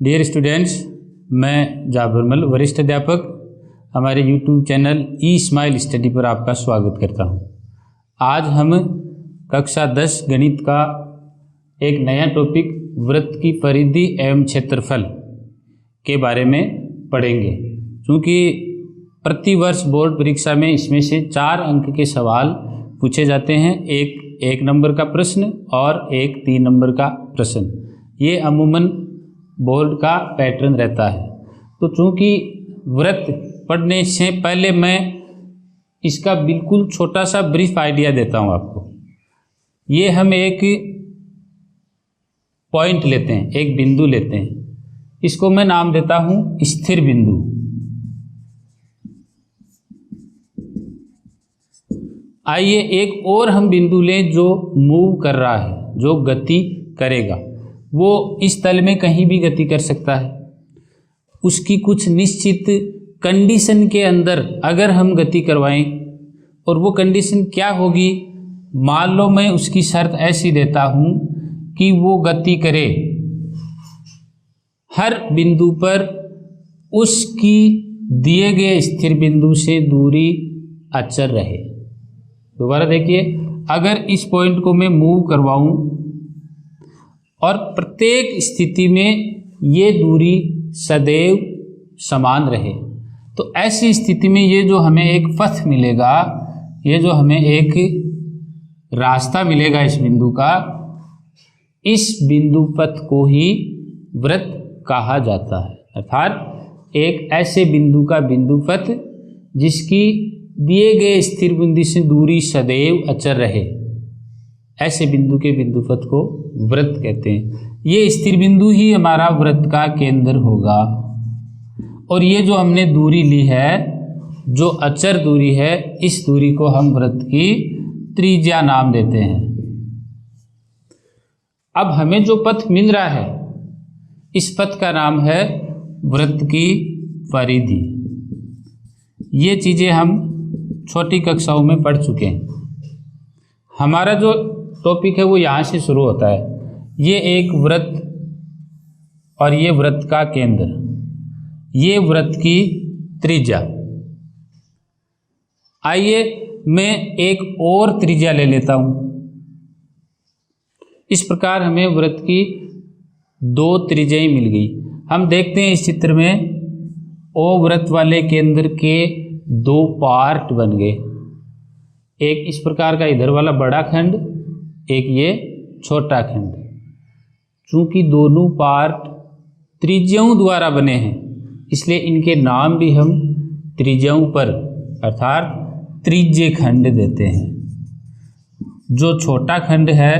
Dear students, मैं जाबरमल वरिष्ठ अध्यापक हमारे यूट्यूब चैनल ई स्माइल स्टडी पर आपका स्वागत करता हूं। आज हम कक्षा 10 गणित का एक नया टॉपिक वृत्त की परिधि एवं क्षेत्रफल के बारे में पढ़ेंगे। क्योंकि प्रतिवर्ष बोर्ड परीक्षा में इसमें से 4 अंक के सवाल पूछे जाते हैं, एक नंबर का प्रश्न और एक 3 नंबर का प्रश्न। ये अमूमन बोर्ड का पैटर्न रहता है। तो चूँकि वृत्त पढ़ने से पहले मैं इसका बिल्कुल छोटा सा ब्रीफ आइडिया देता हूँ आपको। ये हम एक पॉइंट लेते हैं, एक बिंदु लेते हैं, इसको मैं नाम देता हूँ स्थिर बिंदु। आइए एक और हम बिंदु लें जो मूव कर रहा है, जो गति करेगा। वो इस तल में कहीं भी गति कर सकता है। उसकी कुछ निश्चित कंडीशन के अंदर अगर हम गति करवाएं, और वो कंडीशन क्या होगी, मान लो मैं उसकी शर्त ऐसी देता हूं कि वो गति करे हर बिंदु पर उसकी दिए गए स्थिर बिंदु से दूरी अचर रहे। दोबारा देखिए, अगर इस पॉइंट को मैं मूव करवाऊं और प्रत्येक स्थिति में ये दूरी सदैव समान रहे, तो ऐसी स्थिति में ये जो हमें एक पथ मिलेगा, ये जो हमें एक रास्ता मिलेगा इस बिंदु का, इस बिंदु पथ को ही वृत्त कहा जाता है। अर्थात एक ऐसे बिंदु का बिंदु पथ जिसकी दिए गए स्थिर बिंदु से दूरी सदैव अचर रहे, ऐसे बिंदु के बिंदु पथ को वृत्त कहते हैं। ये स्थिर बिंदु ही हमारा वृत्त का केंद्र होगा। और ये जो हमने दूरी ली है, जो अचर दूरी है, इस दूरी को हम वृत्त की त्रिज्या नाम देते हैं। अब हमें जो पथ मिल रहा है, इस पथ का नाम है वृत्त की परिधि। ये चीज़ें हम छोटी कक्षाओं में पढ़ चुके हैं। हमारा जो टॉपिक है वो यहाँ से शुरू होता है। ये एक वृत्त और ये वृत्त का केंद्र, ये वृत्त की त्रिज्या। आइए मैं एक और त्रिज्या ले लेता हूँ। इस प्रकार हमें वृत्त की 2 त्रिज्याएं मिल गई। हम देखते हैं इस चित्र में ओ वृत्त वाले केंद्र के 2 पार्ट बन गए। एक इस प्रकार का इधर वाला बड़ा खंड, एक ये छोटा खंड। चूंकि दोनों पार्ट त्रिज्याओं द्वारा बने हैं, इसलिए इनके नाम भी हम त्रिज्याओं पर अर्थात त्रिज्य खंड देते हैं। जो छोटा खंड है,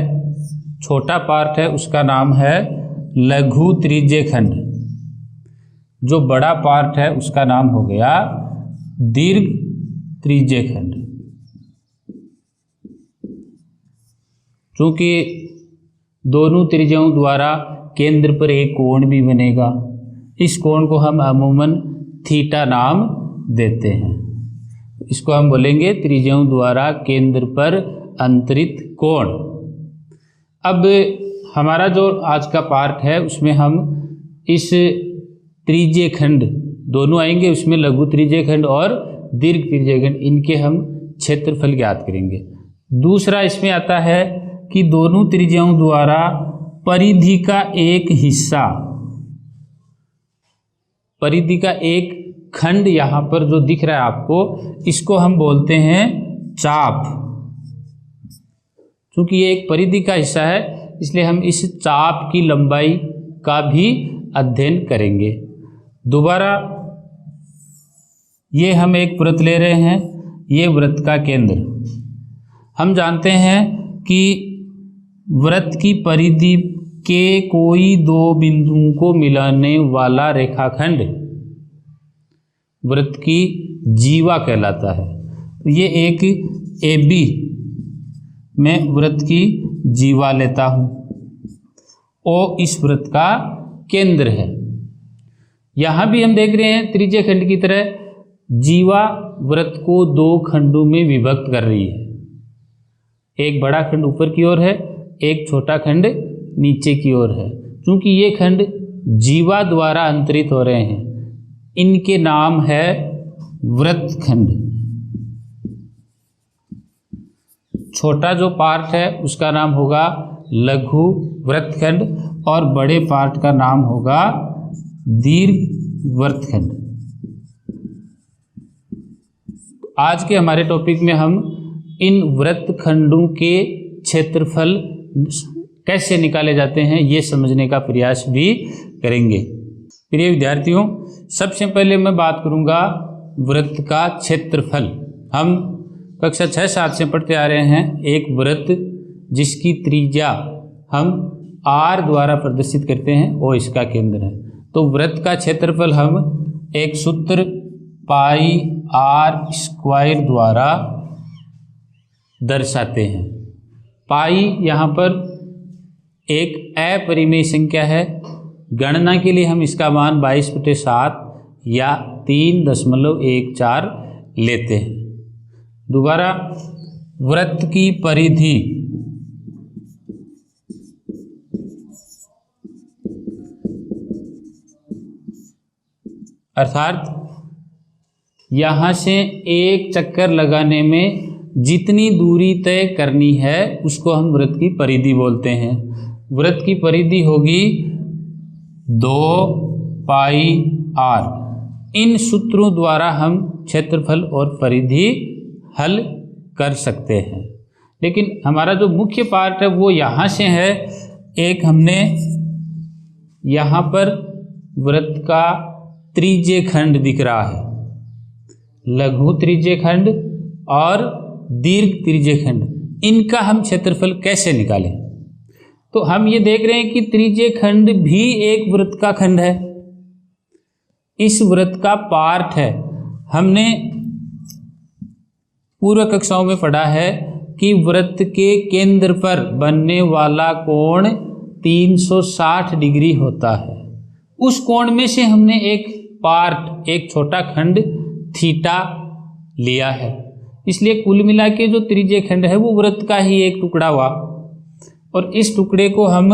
छोटा पार्ट है, उसका नाम है लघु त्रिज्य खंड। जो बड़ा पार्ट है उसका नाम हो गया दीर्घ त्रिज्य खंड। चूँकि दोनों त्रिज्याओं द्वारा केंद्र पर एक कोण भी बनेगा, इस कोण को हम अमूमन थीटा नाम देते हैं। इसको हम बोलेंगे त्रिज्याओं द्वारा केंद्र पर अंतरित कोण। अब हमारा जो आज का पार्ट है उसमें हम इस त्रिज्य खंड दोनों आएंगे, उसमें लघु त्रिज्य खंड और दीर्घ त्रिज्य खंड, इनके हम क्षेत्रफल ज्ञात करेंगे। दूसरा इसमें आता है कि दोनों त्रिज्याओं द्वारा परिधि का एक हिस्सा, परिधि का एक खंड यहाँ पर जो दिख रहा है आपको, इसको हम बोलते हैं चाप। क्योंकि ये एक परिधि का हिस्सा है, इसलिए हम इस चाप की लंबाई का भी अध्ययन करेंगे। दोबारा ये हम एक वृत्त ले रहे हैं, ये वृत्त का केंद्र। हम जानते हैं कि वृत्त की परिधि के कोई 2 बिंदुओं को मिलाने वाला रेखाखंड वृत्त की जीवा कहलाता है। तो ये एक AB मैं वृत्त की जीवा लेता हूँ। O इस वृत्त का केंद्र है। यहाँ भी हम देख रहे हैं त्रिज्य खंड की तरह जीवा वृत्त को 2 खंडों में विभक्त कर रही है। एक बड़ा खंड ऊपर की ओर है, एक छोटा खंड नीचे की ओर है। चूंकि ये खंड जीवा द्वारा अंतरित हो रहे हैं, इनके नाम है वृत्तखंड। छोटा जो पार्ट है उसका नाम होगा लघु वृत्तखंड और बड़े पार्ट का नाम होगा दीर्घ वृत्तखंड। आज के हमारे टॉपिक में हम इन वृत्तखंडों के क्षेत्रफल कैसे निकाले जाते हैं ये समझने का प्रयास भी करेंगे। प्रिय विद्यार्थियों, सबसे पहले मैं बात करूंगा वृत्त का क्षेत्रफल। हम कक्षा 6-7 से पढ़ते आ रहे हैं, एक वृत्त जिसकी त्रिज्या हम r द्वारा प्रदर्शित करते हैं वो इसका केंद्र है। तो वृत्त का क्षेत्रफल हम एक सूत्र पाई r स्क्वायर द्वारा दर्शाते हैं। पाई यहाँ पर एक अपरिमेय संख्या है। गणना के लिए हम इसका मान 22/7 या 3.14 लेते हैं। दोबारा, वृत्त की परिधि अर्थात यहाँ से एक चक्कर लगाने में जितनी दूरी तय करनी है उसको हम वृत्त की परिधि बोलते हैं। वृत्त की परिधि होगी 2 पाई r। इन सूत्रों द्वारा हम क्षेत्रफल और परिधि हल कर सकते हैं। लेकिन हमारा जो मुख्य पार्ट है वो यहाँ से है। एक हमने यहाँ पर वृत्त का त्रिज्य खंड दिख रहा है, लघु त्रिज्य खंड और दीर्घ त्रिज्य खंड। इनका हम क्षेत्रफल कैसे निकालें? तो हम ये देख रहे हैं कि त्रिज्य खंड भी एक वृत्त का खंड है, इस वृत्त का पार्ट है। हमने पूर्व कक्षाओं में पढ़ा है कि वृत्त के केंद्र पर बनने वाला कोण 360 डिग्री होता है। उस कोण में से हमने एक पार्ट, एक छोटा खंड थीटा लिया है, इसलिए कुल मिला के जो त्रिज्य खंड है वो वृत्त का ही एक टुकड़ा हुआ। और इस टुकड़े को हम,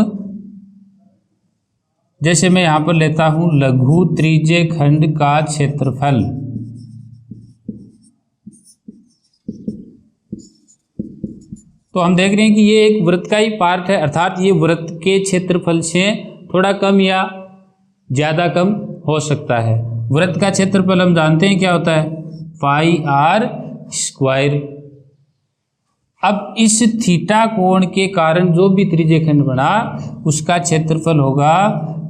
जैसे मैं यहाँ पर लेता हूँ लघु त्रिज्य खंड का क्षेत्रफल, तो हम देख रहे हैं कि ये एक वृत्त का ही पार्ट है, अर्थात ये वृत्त के क्षेत्रफल से थोड़ा कम या ज़्यादा कम हो सकता है। वृत्त का क्षेत्रफल हम जानते हैं क्या होता है, पाई r स्क्वायर। अब इस थीटा कोण के कारण जो भी त्रिज्य खंड बना उसका क्षेत्रफल होगा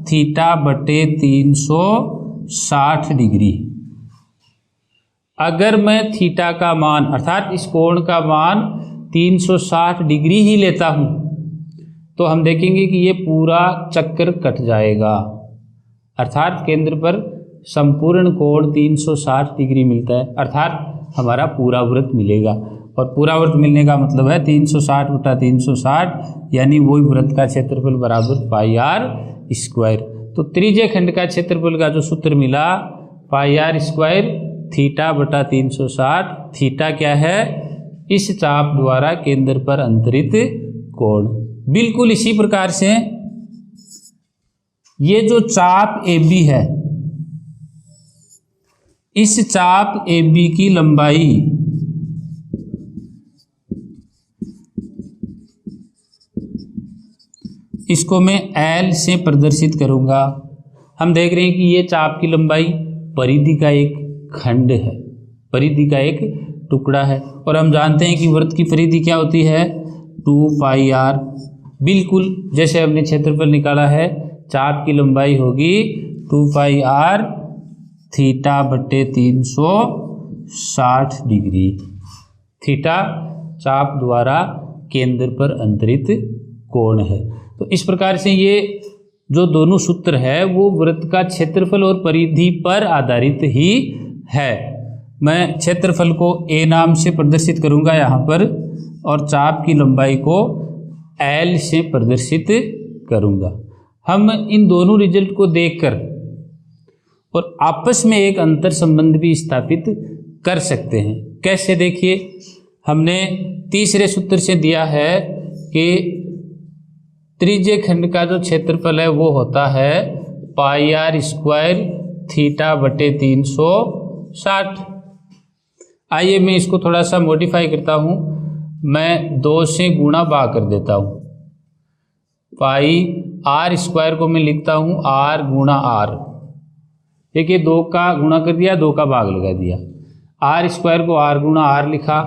थीटा बटे 360 डिग्री। अगर मैं थीटा का मान अर्थात इस कोण का मान 360 डिग्री ही लेता हूँ तो हम देखेंगे कि ये पूरा चक्कर कट जाएगा, अर्थात केंद्र पर संपूर्ण कोण 360 डिग्री मिलता है, अर्थात हमारा पूरा वृत्त मिलेगा। और पूरा वृत्त मिलने का मतलब है 360 बटा 360, यानी वही वृत्त का क्षेत्रफल बराबर पाई r स्क्वायर। तो त्रिज्य खंड का क्षेत्रफल का जो सूत्र मिला पाई r स्क्वायर थीटा बटा 360। थीटा क्या है, इस चाप द्वारा केंद्र पर अंतरित कोण। बिल्कुल इसी प्रकार से ये जो चाप AB है, इस चाप AB की लंबाई इसको मैं L से प्रदर्शित करूंगा। हम देख रहे हैं कि ये चाप की लंबाई परिधि का एक खंड है, परिधि का एक टुकड़ा है। और हम जानते हैं कि वृत्त की परिधि क्या होती है, 2 पाई r। बिल्कुल जैसे हमने क्षेत्रफल निकाला है, चाप की लंबाई होगी 2 पाई r थीटा बटे 360 डिग्री। थीटा चाप द्वारा केंद्र पर अंतरित कोण है। तो इस प्रकार से ये जो दोनों सूत्र है वो वृत्त का क्षेत्रफल और परिधि पर आधारित ही है। मैं क्षेत्रफल को a नाम से प्रदर्शित करूंगा यहाँ पर, और चाप की लंबाई को L से प्रदर्शित करूंगा। हम इन दोनों रिजल्ट को देखकर और आपस में एक अंतर संबंध भी स्थापित कर सकते हैं। कैसे, देखिए, हमने तीसरे सूत्र से दिया है कि त्रिज्य खंड का जो क्षेत्रफल है वो होता है पाई आर स्क्वायर थीटा बटे 360। आइए मैं इसको थोड़ा सा मॉडिफाई करता हूँ, मैं 2 से गुणा भाग कर देता हूँ। पाई आर स्क्वायर को मैं लिखता हूँ आर गुणा आर। देखिए 2 का गुणा कर दिया, 2 का भाग लगा दिया। आर स्क्वायर को आर गुणा आर लिखा,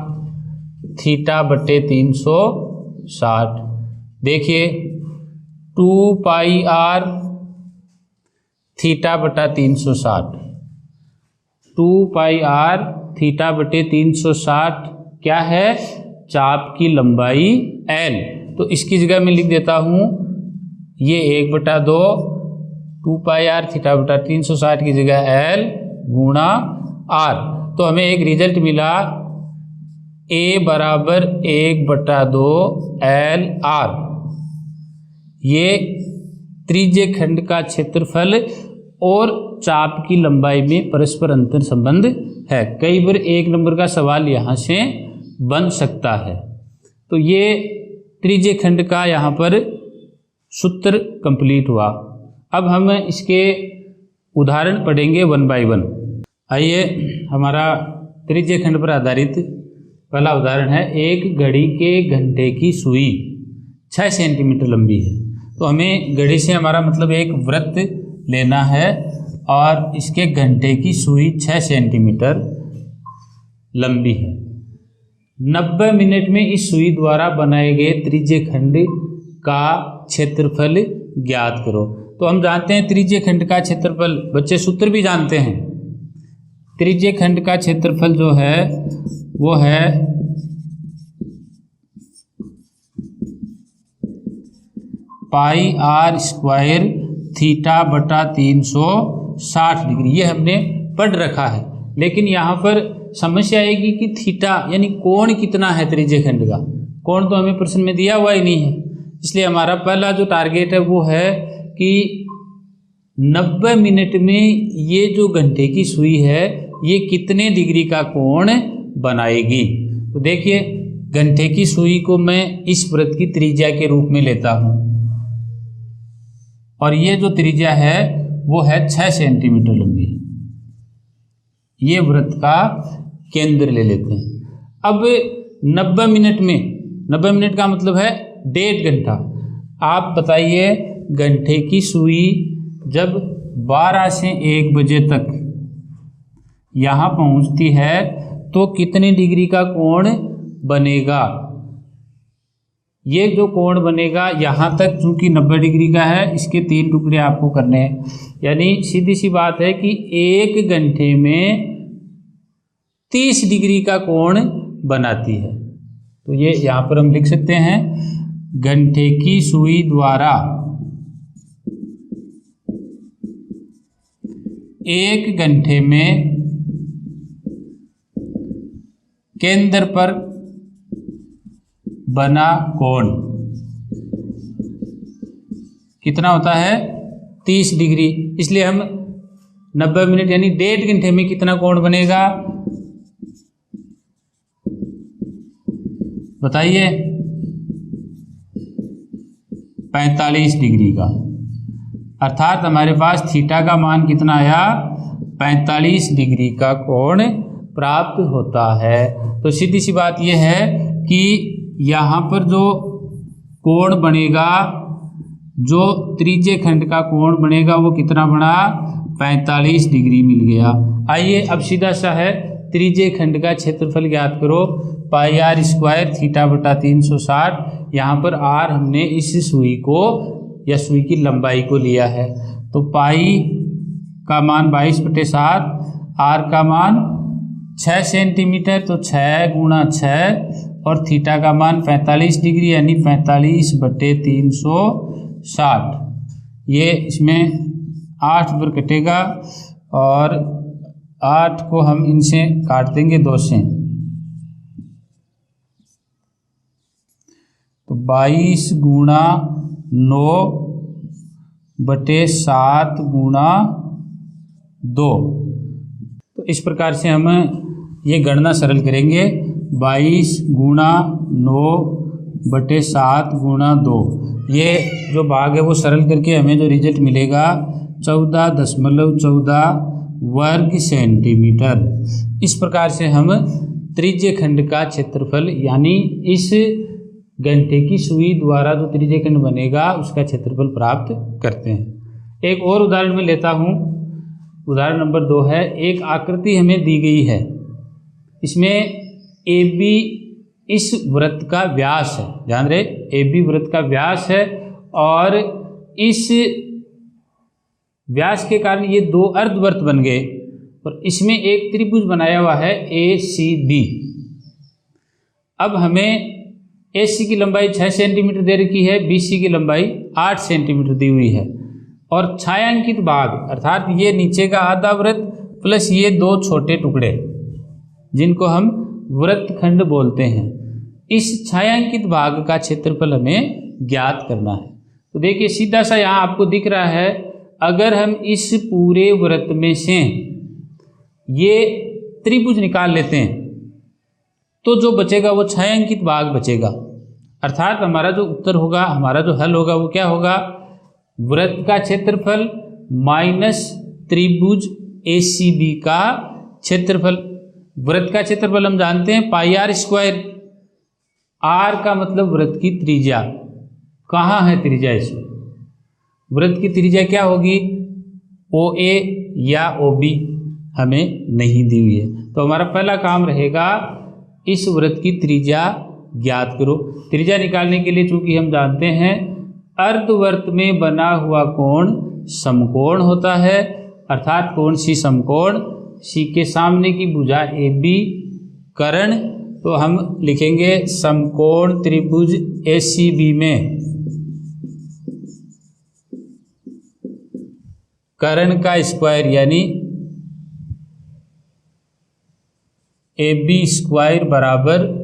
थीटा बटे 360। देखिए 2 पाई आर थीटा बटा 360। 2 पाई आर थीटा बटे 360 क्या है? चाप की लंबाई L। तो इसकी जगह मैं लिख देता हूँ ये 1/2 2 पाई आर थीटा बटा 360 की जगह L गुणा R। तो हमें एक रिजल्ट मिला A बराबर 1/2 L R। ये त्रिज्य खंड का क्षेत्रफल और चाप की लंबाई में परस्पर अंतर संबंध है। कई बार 1 नंबर का सवाल यहाँ से बन सकता है। तो ये त्रिज्य खंड का यहाँ पर सूत्र कंप्लीट हुआ। अब हम इसके उदाहरण पढ़ेंगे 1 बाय 1। आइए हमारा त्रिज्य खंड पर आधारित पहला उदाहरण है। एक घड़ी के घंटे की सुई 6 सेंटीमीटर लंबी है। तो हमें घड़ी से हमारा मतलब एक वृत्त लेना है और इसके घंटे की सुई 6 सेंटीमीटर लंबी है। 90 मिनट में इस सुई द्वारा बनाए गए त्रिज्य खंड का क्षेत्रफल ज्ञात करो। तो हम जानते हैं त्रिज्य खंड का क्षेत्रफल, बच्चे सूत्र भी जानते हैं। त्रिज्य खंड का क्षेत्रफल जो है वो है पाई आर स्क्वायर थीटा बटा 360 डिग्री। ये हमने पढ़ रखा है, लेकिन यहाँ पर समस्या आएगी कि थीटा यानी कोण कितना है त्रिज्य खंड का। कोण तो हमें प्रश्न में दिया हुआ ही नहीं है, इसलिए हमारा पहला जो टारगेट है वो है कि 90 मिनट में ये जो घंटे की सुई है ये कितने डिग्री का कोण बनाएगी। तो देखिए घंटे की सुई को मैं इस वृत्त की त्रिज्या के रूप में लेता हूँ और ये जो त्रिज्या है वो है 6 सेंटीमीटर लंबी। ये वृत्त का केंद्र ले लेते हैं। अब 90 मिनट में, 90 मिनट का मतलब है 1.5 घंटा। आप बताइए घंटे की सुई जब 12 से 1 बजे तक यहाँ पहुँचती है तो कितने डिग्री का कोण बनेगा। ये जो कोण बनेगा यहाँ तक चूंकि 90 डिग्री का है, इसके 3 टुकड़े आपको करने हैं। यानी सीधी सी बात है कि 1 घंटे में 30 डिग्री का कोण बनाती है। तो ये यहाँ पर हम लिख सकते हैं घंटे की सुई द्वारा 1 घंटे में केंद्र पर बना कोण कितना होता है 30 डिग्री। इसलिए हम 90 मिनट यानी 1.5 घंटे में कितना कोण बनेगा बताइए। 45 डिग्री का। अर्थात हमारे पास थीटा का मान कितना आया 45 डिग्री का कोण प्राप्त होता है। तो सीधी सी बात यह है कि यहाँ पर जो कोण बनेगा, जो त्रिज्य खंड का कोण बनेगा वो कितना बना 45 डिग्री मिल गया। आइए अब सीधा सा है त्रिज्य खंड का क्षेत्रफल ज्ञात करो। पाई आर स्क्वायर थीटा बटा 360। यहाँ पर आर हमने इस सुई को या सुई की लंबाई को लिया है। तो पाई का मान 22/7, आर का मान 6 सेंटीमीटर, तो 6 गुणा 6 और थीटा का मान 45 डिग्री यानी 45/360। ये इसमें 8 पर कटेगा और 8 को हम इनसे काट देंगे 2 से। तो 22 गुणा 9/7 गुणा 2। तो इस प्रकार से हम ये गणना सरल करेंगे। 22 गुणा 9/7 गुणा 2, ये जो भाग है वो सरल करके हमें जो रिजल्ट मिलेगा 14.14 वर्ग सेंटीमीटर। इस प्रकार से हम त्रिज्य खंड का क्षेत्रफल यानी इस घंटे की सुई द्वारा जो त्रिज्य खंड बनेगा उसका क्षेत्रफल प्राप्त करते हैं। एक और उदाहरण मैं लेता हूँ। उदाहरण नंबर 2 है। एक आकृति हमें दी गई है, इसमें ए बी इस वृत्त का व्यास है। ध्यान रहे, ए बी वृत्त का व्यास है और इस व्यास के कारण ये 2 अर्धवृत्त बन गए और इसमें एक त्रिभुज बनाया हुआ है ए सी बी। अब हमें ए सी की लंबाई 6 सेंटीमीटर दे रखी है, बी सी की लंबाई 8 सेंटीमीटर दी हुई है और छायांकित भाग अर्थात ये नीचे का आधा वृत्त प्लस ये 2 छोटे टुकड़े जिनको हम वृत्तखंड बोलते हैं, इस छायांकित भाग का क्षेत्रफल हमें ज्ञात करना है। तो देखिए सीधा सा यहाँ आपको दिख रहा है, अगर हम इस पूरे वृत्त में से ये त्रिभुज निकाल लेते हैं तो जो बचेगा वो छायांकित भाग बचेगा। अर्थात हमारा जो उत्तर होगा, हमारा जो हल होगा वो क्या होगा, वृत्त का क्षेत्रफल माइनस त्रिभुज ACB का क्षेत्रफल। वृत्त का क्षेत्रफल हम जानते हैं पाई आर स्क्वायर। आर का मतलब वृत्त की त्रिज्या। कहाँ है त्रिज्या इसमें? वृत्त की त्रिज्या क्या होगी, OA या OB हमें नहीं दी हुई है। तो हमारा पहला काम रहेगा इस वृत्त की त्रिज्या ज्ञात करो। त्रिज्या निकालने के लिए चूंकि हम जानते हैं अर्धवृत्त में बना हुआ कोण समकोण होता है, अर्थात कोण सी समकोण, सी के सामने की भुजा AB कर्ण, तो हम लिखेंगे समकोण त्रिभुज ACB में कर्ण का स्क्वायर यानी AB स्क्वायर बराबर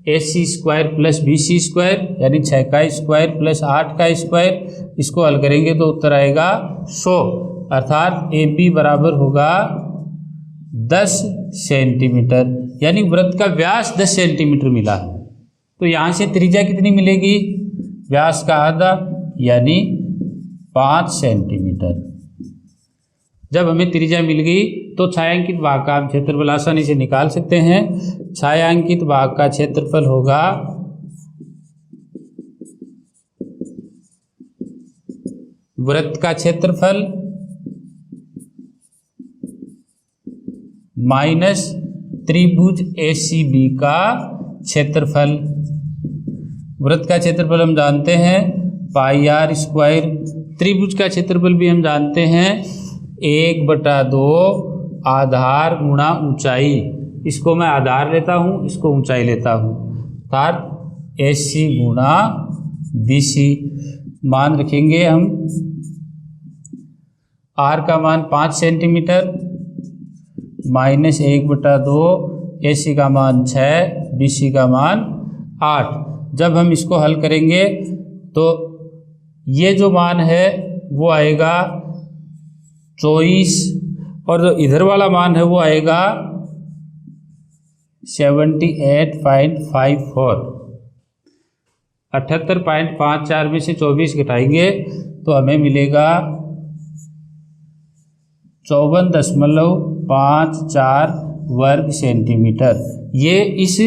AC square plus BC square यानी 6 का स्क्वायर प्लस 8 का स्क्वायर। इसको हल करेंगे तो उत्तर आएगा 100, अर्थात AB बराबर होगा 10 सेंटीमीटर, यानी वृत्त का व्यास 10 सेंटीमीटर मिला है। तो यहाँ से त्रिज्या कितनी मिलेगी, व्यास का आधा यानी 5 सेंटीमीटर। जब हमें त्रिज्या मिल गई तो छायांकित भाग का हम क्षेत्रफल आसानी से निकाल सकते हैं। छायांकित भाग का क्षेत्रफल होगा वृत्त का क्षेत्रफल माइनस त्रिभुज ACB का क्षेत्रफल। वृत्त का क्षेत्रफल हम जानते हैं पाई आर स्क्वायर। त्रिभुज का क्षेत्रफल भी हम जानते हैं 1/2 आधार गुणा ऊंचाई। इसको मैं आधार लेता हूँ, इसको ऊंचाई लेता हूँ, अर्थात AC गुणा BC। मान रखेंगे हम, R का मान 5 सेंटीमीटर माइनस 1/2, AC का मान 6, BC का मान 8। जब हम इसको हल करेंगे तो ये जो मान है वो आएगा 24 और जो इधर वाला मान है वो आएगा 78.54। 78.54 में से 24 घटाएंगे तो हमें मिलेगा 54.54 वर्ग सेंटीमीटर। ये इस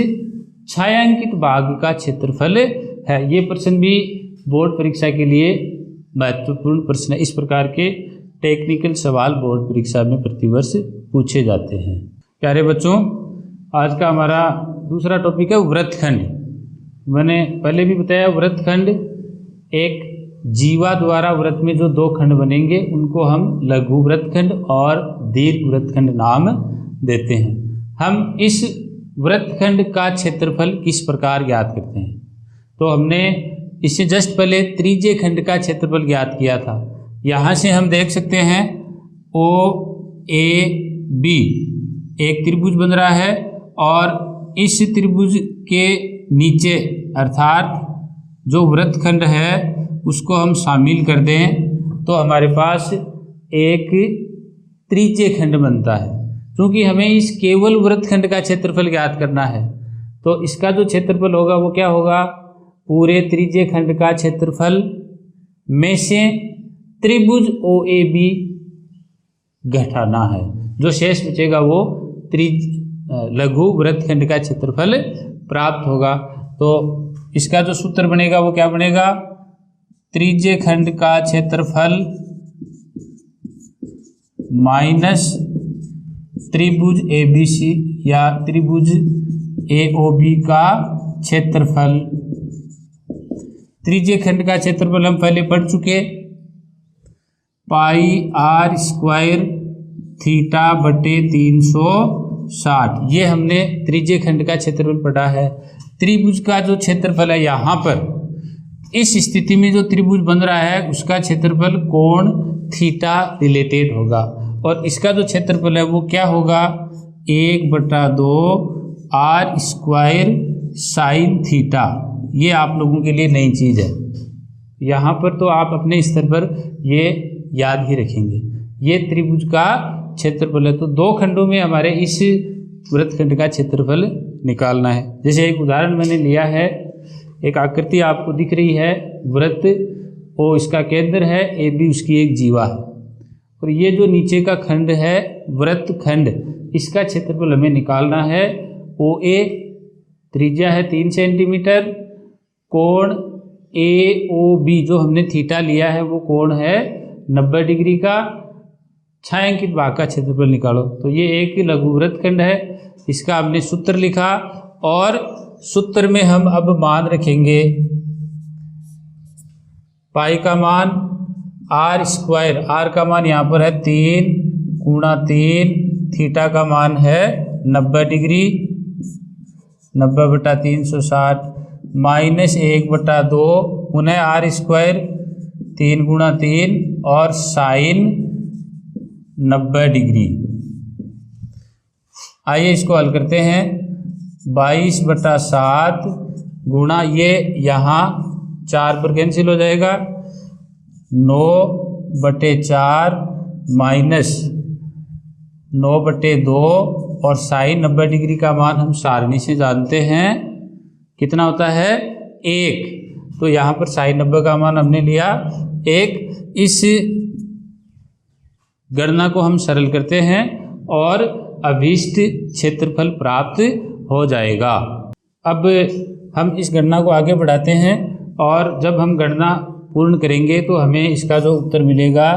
छायांकित भाग का क्षेत्रफल है। ये प्रश्न भी बोर्ड परीक्षा के लिए महत्वपूर्ण प्रश्न है। इस प्रकार के टेक्निकल सवाल बोर्ड परीक्षा में प्रतिवर्ष पूछे जाते हैं। प्यारे बच्चों, आज का हमारा दूसरा टॉपिक है वृत्तखंड। मैंने पहले भी बताया वृत्तखंड एक जीवा द्वारा वृत्त में जो 2 खंड बनेंगे उनको हम लघु वृत्तखंड और दीर्घ वृत्तखंड नाम देते हैं। हम इस वृत्तखंड का क्षेत्रफल किस प्रकार ज्ञात करते हैं, तो हमने इससे जस्ट पहले त्रिज्य खंड का क्षेत्रफल ज्ञात किया था। यहाँ से हम देख सकते हैं OAB एक त्रिभुज बन रहा है और इस त्रिभुज के नीचे अर्थात जो वृत्तखंड है उसको हम शामिल कर दें तो हमारे पास एक त्रिज्य खंड बनता है। क्योंकि हमें इस केवल वृत्तखंड का क्षेत्रफल ज्ञात करना है तो इसका जो क्षेत्रफल होगा वो क्या होगा, पूरे त्रिज्य खंड का क्षेत्रफल में से त्रिभुज OAB घटाना है। जो शेष बचेगा वो लघु वृत्तखंड का क्षेत्रफल प्राप्त होगा। तो इसका जो सूत्र बनेगा वो क्या बनेगा, त्रिज्य खंड का क्षेत्रफल माइनस त्रिभुज ABC या त्रिभुज AOB का क्षेत्रफल। त्रिज्य खंड का क्षेत्रफल हम पहले पढ़ चुके, पाई r स्क्वायर थीटा बटे 360, ये हमने त्रिज्य खंड का क्षेत्रफल पढ़ा है। त्रिभुज का जो क्षेत्रफल है, यहाँ पर इस स्थिति में जो त्रिभुज बन रहा है उसका क्षेत्रफल कोण थीटा रिलेटेड होगा, और इसका जो क्षेत्रफल है वो क्या होगा, 1/2 r स्क्वायर साइन थीटा। ये आप लोगों के लिए नई चीज़ है, यहाँ पर तो आप अपने स्तर पर ये याद ही रखेंगे। ये त्रिभुज का क्षेत्रफल है। तो दो खंडों में हमारे इस वृत्तखंड का क्षेत्रफल निकालना है। जैसे एक उदाहरण मैंने लिया है, एक आकृति आपको दिख रही है, वृत्त O इसका केंद्र है, AB उसकी एक जीवा है, और ये जो नीचे का खंड है वृत्तखंड, इसका क्षेत्रफल हमें निकालना है। OA त्रिज्या है 3 सेंटीमीटर, कोण AOB जो हमने थीटा लिया है वो कोण है 90 डिग्री का, छायांकित भाग का क्षेत्रफल निकालो। तो ये एक लघु वृत्तखंड है, इसका हमने सूत्र लिखा, और सूत्र में हम अब मान रखेंगे। पाई का मान r स्क्वायर, r का मान यहाँ पर है 3 गुणा 3, थीटा का मान है 90 डिग्री, 90/360 माइनस 1/2 पुनः r स्क्वायर 3 गुणा 3 और साइन 90 डिग्री। आइए इसको हल करते हैं। 22/7 गुणा, ये यहाँ 4 पर कैंसिल हो जाएगा, 9/4 माइनस 9/2 और साइन 90 डिग्री का मान हम सारणी से जानते हैं कितना होता है 1। तो यहाँ पर साइन 90 का मान हमने लिया 1। इस गणना को हम सरल करते हैं और अभीष्ट क्षेत्रफल प्राप्त हो जाएगा। अब हम इस गणना को आगे बढ़ाते हैं, और जब हम गणना पूर्ण करेंगे तो हमें इसका जो उत्तर मिलेगा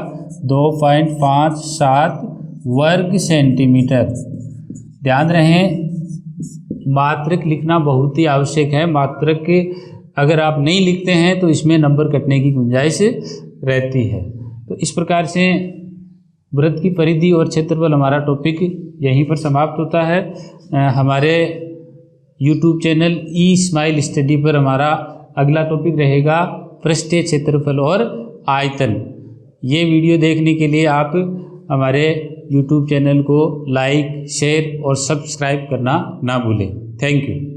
2.57 वर्ग सेंटीमीटर। ध्यान रहे, मात्रक लिखना बहुत ही आवश्यक है। मात्रक अगर आप नहीं लिखते हैं तो इसमें नंबर कटने की गुंजाइश रहती है। तो इस प्रकार से वृत्त की परिधि और क्षेत्रफल हमारा टॉपिक यहीं पर समाप्त होता है। हमारे YouTube चैनल E-स्माइल स्टडी पर हमारा अगला टॉपिक रहेगा पृष्ठीय क्षेत्रफल और आयतन। ये वीडियो देखने के लिए आप हमारे YouTube चैनल को लाइक, शेयर और सब्सक्राइब करना ना भूलें। Thank you.